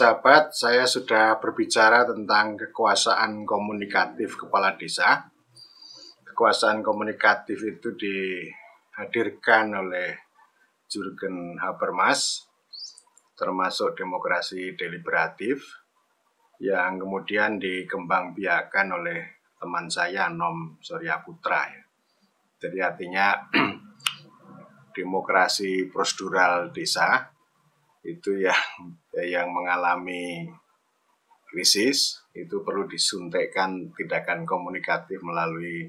sahabat, saya sudah berbicara tentang kekuasaan komunikatif kepala desa. Kekuasaan komunikatif itu dihadirkan oleh Jürgen Habermas, termasuk demokrasi deliberatif, yang kemudian dikembangbiakkan oleh teman saya Nom Suryaputra. Jadi artinya demokrasi prosedural desa itu yang mengalami krisis itu perlu disuntikkan tindakan komunikatif melalui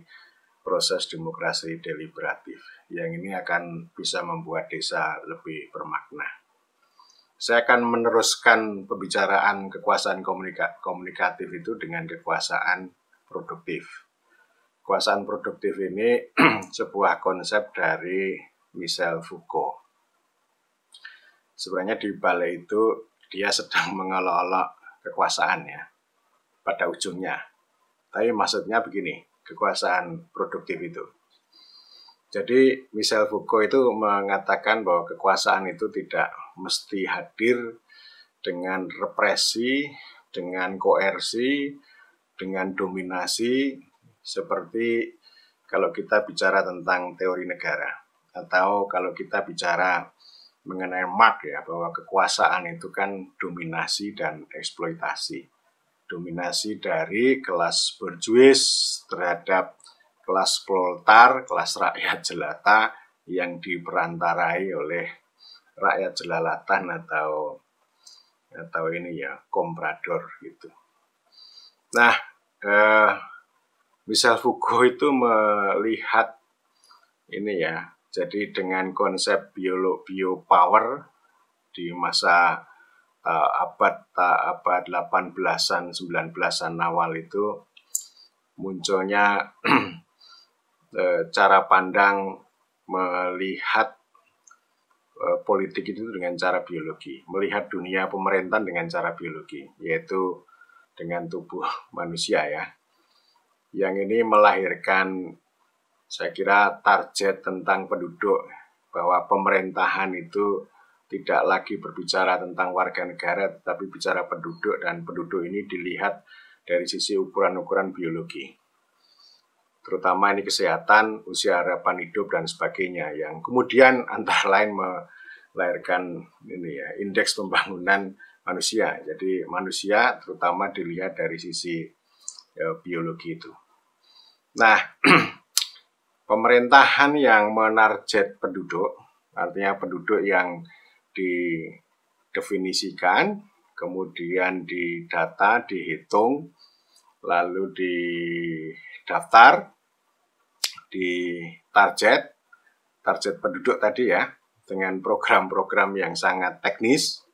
proses demokrasi deliberatif. Yang ini akan bisa membuat desa lebih bermakna. Saya akan meneruskan pembicaraan kekuasaan komunikatif itu dengan kekuasaan produktif. Kekuasaan produktif ini sebuah konsep dari Michel Foucault. Sebenarnya di balik itu dia sedang mengolok-olok kekuasaan ya pada ujungnya. Tapi maksudnya begini, kekuasaan produktif itu. Jadi Michel Foucault itu mengatakan bahwa kekuasaan itu tidak mesti hadir dengan represi, dengan koersi, dengan dominasi, seperti kalau kita bicara tentang teori negara. Atau kalau kita bicara mengenai Marx ya, bahwa kekuasaan itu kan dominasi dan eksploitasi. Dominasi dari kelas borjuis terhadap kelas proletar, kelas rakyat jelata yang diperantarai oleh rakyat jelalatan atau ini ya, komprador gitu. Nah, Michel Foucault itu melihat ini ya, jadi dengan konsep biopower di masa abad 18-an, 19-an awal itu munculnya cara pandang melihat politik itu dengan cara biologi, melihat dunia pemerintahan dengan cara biologi, yaitu dengan tubuh manusia ya. Yang ini melahirkan, saya kira, target tentang penduduk, bahwa pemerintahan itu tidak lagi berbicara tentang warga negara, tetapi bicara penduduk, dan penduduk ini dilihat dari sisi ukuran-ukuran biologi. Terutama ini kesehatan, usia harapan hidup, dan sebagainya, yang kemudian antara lain melahirkan ini ya, indeks pembangunan manusia. Jadi manusia terutama dilihat dari sisi biologi itu. Nah, pemerintahan yang menarget penduduk, artinya penduduk yang didefinisikan, kemudian didata, dihitung, lalu didaftar, ditarget penduduk tadi ya, dengan program-program yang sangat teknis.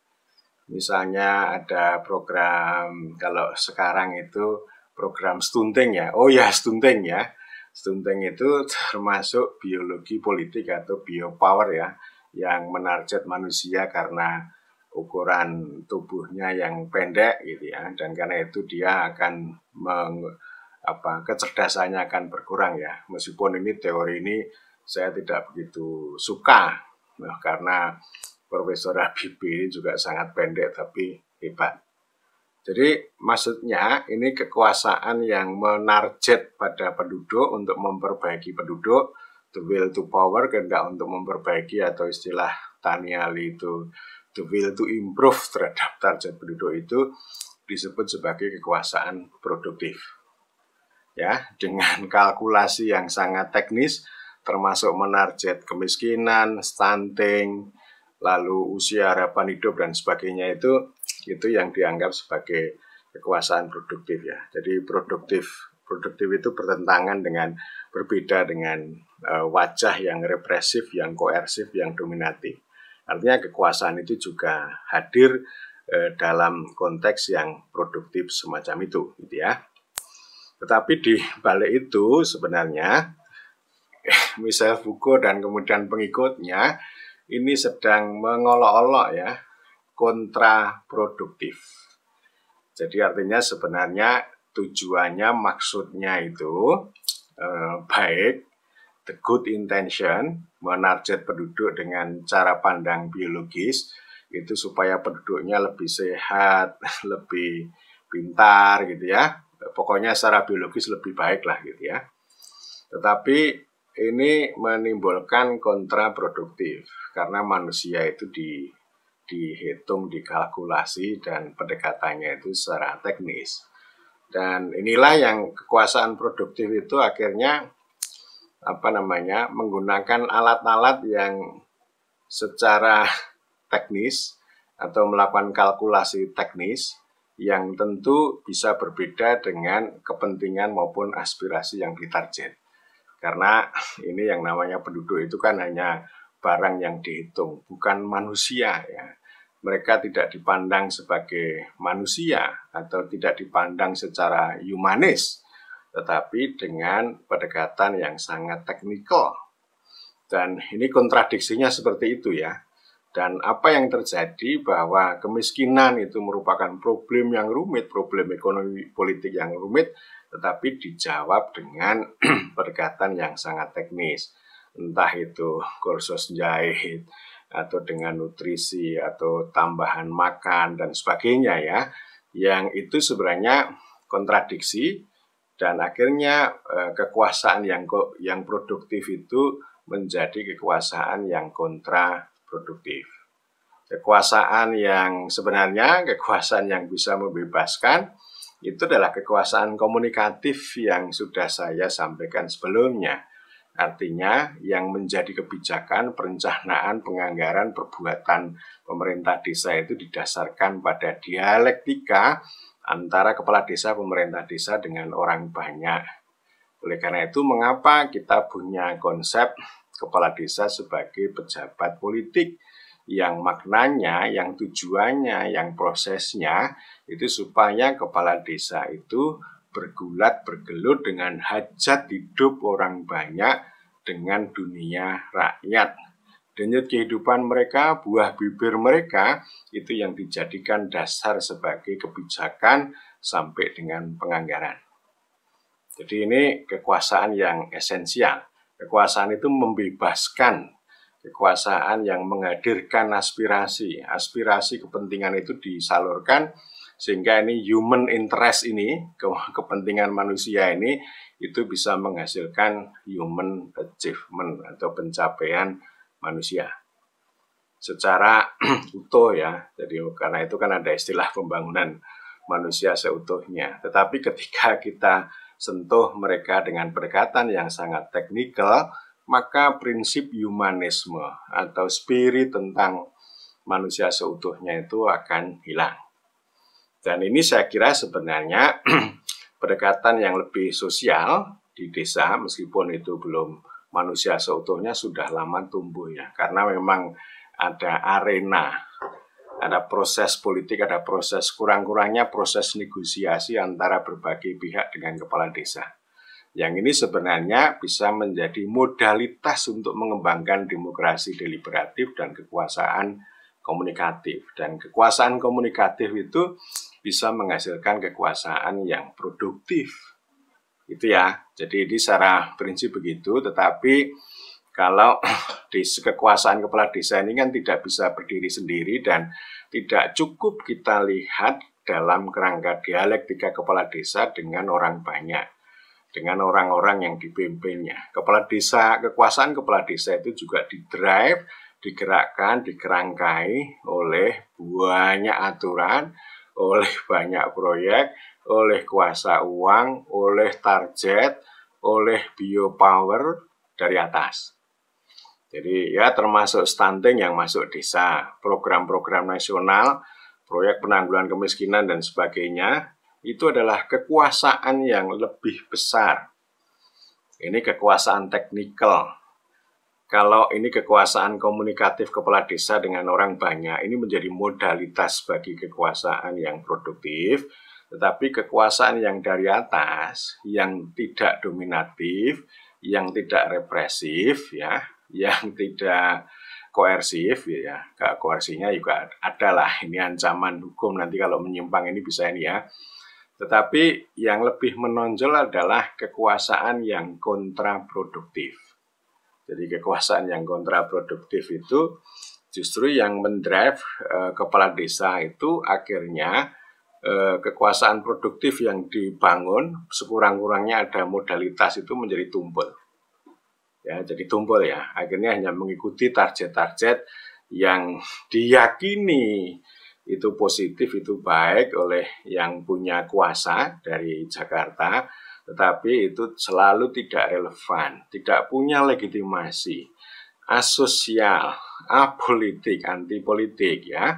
Misalnya ada program, kalau sekarang itu program stunting ya, stunting ya. Stunting itu termasuk biologi politik atau biopower ya, yang menarget manusia karena ukuran tubuhnya yang pendek gitu ya, dan karena itu dia akan kecerdasannya akan berkurang ya. Meskipun ini teori ini saya tidak begitu suka, karena Profesor Habibie ini juga sangat pendek tapi hebat. Jadi maksudnya ini kekuasaan yang menarget pada penduduk untuk memperbaiki penduduk, the will to power, kehendak untuk memperbaiki, atau istilah Taniali itu the will to improve terhadap target penduduk, itu disebut sebagai kekuasaan produktif. Ya, dengan kalkulasi yang sangat teknis, termasuk menarget kemiskinan, stunting, lalu usia harapan hidup dan sebagainya, itu yang dianggap sebagai kekuasaan produktif ya. Jadi produktif itu bertentangan dengan, berbeda dengan wajah yang represif, yang koersif, yang dominatif. Artinya kekuasaan itu juga hadir dalam konteks yang produktif semacam itu gitu ya. Tetapi di balik itu sebenarnya Michel Foucault dan kemudian pengikutnya ini sedang mengolok-olok ya, kontraproduktif. Jadi artinya sebenarnya tujuannya, maksudnya itu baik, the good intention, menarget penduduk dengan cara pandang biologis, itu supaya penduduknya lebih sehat, lebih pintar gitu ya. Pokoknya secara biologis lebih baik lah gitu ya. Tetapi ini menimbulkan kontraproduktif karena manusia itu dihitung, dikalkulasi, dan pendekatannya itu secara teknis. Dan inilah yang kekuasaan produktif itu akhirnya menggunakan alat-alat yang secara teknis atau melakukan kalkulasi teknis yang tentu bisa berbeda dengan kepentingan maupun aspirasi yang ditarget. Karena ini yang namanya penduduk itu kan hanya barang yang dihitung, bukan manusia ya. Mereka tidak dipandang sebagai manusia atau tidak dipandang secara humanis, tetapi dengan pendekatan yang sangat teknikal. Dan ini kontradiksinya seperti itu ya. Dan apa yang terjadi bahwa kemiskinan itu merupakan problem yang rumit, problem ekonomi politik yang rumit, tetapi dijawab dengan pendekatan yang sangat teknis. Entah itu kursus jahit, atau dengan nutrisi, atau tambahan makan, dan sebagainya ya. Yang itu sebenarnya kontradiksi, dan akhirnya kekuasaan yang produktif itu menjadi kekuasaan yang kontraproduktif. Kekuasaan yang sebenarnya, kekuasaan yang bisa membebaskan, itu adalah kekuasaan komunikatif yang sudah saya sampaikan sebelumnya. Artinya yang menjadi kebijakan, perencanaan, penganggaran, perbuatan pemerintah desa itu didasarkan pada dialektika antara kepala desa, pemerintah desa dengan orang banyak. Oleh karena itu, mengapa kita punya konsep kepala desa sebagai pejabat politik yang maknanya, yang tujuannya, yang prosesnya itu supaya kepala desa itu bergulat bergelut dengan hajat hidup orang banyak, dengan dunia rakyat. Denyut kehidupan mereka, buah bibir mereka, itu yang dijadikan dasar sebagai kebijakan sampai dengan penganggaran. Jadi ini kekuasaan yang esensial. Kekuasaan itu membebaskan, kekuasaan yang menghadirkan aspirasi. Aspirasi kepentingan itu disalurkan sehingga ini human interest ini, kepentingan manusia ini, itu bisa menghasilkan human achievement atau pencapaian manusia secara utuh ya. Jadi karena itu kan ada istilah pembangunan manusia seutuhnya. Tetapi ketika kita sentuh mereka dengan pendekatan yang sangat teknikal, maka prinsip humanisme atau spirit tentang manusia seutuhnya itu akan hilang. Dan ini saya kira sebenarnya pendekatan yang lebih sosial di desa, meskipun itu belum manusia seutuhnya, sudah lama tumbuh ya. Karena memang ada arena, ada proses politik, ada proses kurang-kurangnya proses negosiasi antara berbagai pihak dengan kepala desa. Yang ini sebenarnya bisa menjadi modalitas untuk mengembangkan demokrasi deliberatif dan kekuasaan komunikatif. Dan kekuasaan komunikatif itu bisa menghasilkan kekuasaan yang produktif. Itu ya. Jadi ini secara prinsip begitu, tetapi kalau di kekuasaan kepala desa ini kan tidak bisa berdiri sendiri dan tidak cukup kita lihat dalam kerangka dialektika kepala desa dengan orang banyak, dengan orang-orang yang dipimpinnya. Kekuasaan kepala desa itu juga didrive, digerakkan, dikerangkai oleh banyak aturan, oleh banyak proyek, oleh kuasa uang, oleh target, oleh biopower dari atas. Jadi ya termasuk stunting yang masuk desa, program-program nasional, proyek penanggulangan kemiskinan dan sebagainya, itu adalah kekuasaan yang lebih besar. Ini kekuasaan teknikal. Kalau ini kekuasaan komunikatif kepala desa dengan orang banyak, ini menjadi modalitas bagi kekuasaan yang produktif. Tetapi kekuasaan yang dari atas, yang tidak dominatif, yang tidak represif, ya, yang tidak koersif, ya, koersinya juga adalah ini ancaman hukum nanti kalau menyimpang ini bisa ini ya. Tetapi yang lebih menonjol adalah kekuasaan yang kontraproduktif. Jadi kekuasaan yang kontraproduktif itu Justru yang mendrive kepala desa itu akhirnya kekuasaan produktif yang dibangun sekurang-kurangnya ada modalitas itu menjadi tumpul. Ya, jadi tumpul ya. Akhirnya hanya mengikuti target-target yang diyakini itu positif, itu baik oleh yang punya kuasa dari Jakarta, tetapi itu selalu tidak relevan, tidak punya legitimasi, asosial, apolitik, anti politik ya.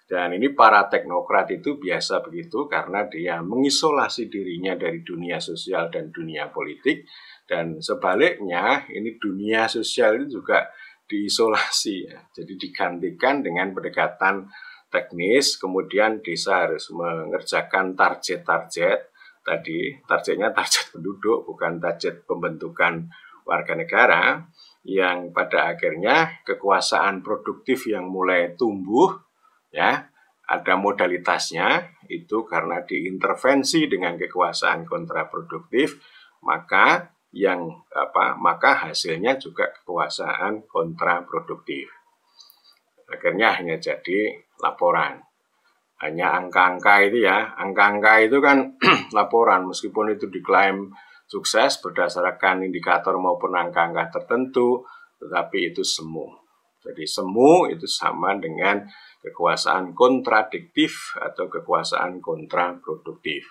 Dan ini para teknokrat itu biasa begitu karena dia mengisolasi dirinya dari dunia sosial dan dunia politik, dan sebaliknya ini dunia sosial itu juga diisolasi ya. Jadi digantikan dengan pendekatan teknis, kemudian desa harus mengerjakan target-target tadi, targetnya target penduduk bukan target pembentukan warga negara, yang pada akhirnya kekuasaan produktif yang mulai tumbuh ya, ada modalitasnya itu karena diintervensi dengan kekuasaan kontraproduktif, maka maka hasilnya juga kekuasaan kontraproduktif. Akhirnya hanya jadi laporan, hanya angka-angka itu ya, angka-angka itu kan laporan, meskipun itu diklaim sukses berdasarkan indikator maupun angka-angka tertentu, tetapi itu semu. Jadi semu itu sama dengan kekuasaan kontradiktif atau kekuasaan kontraproduktif.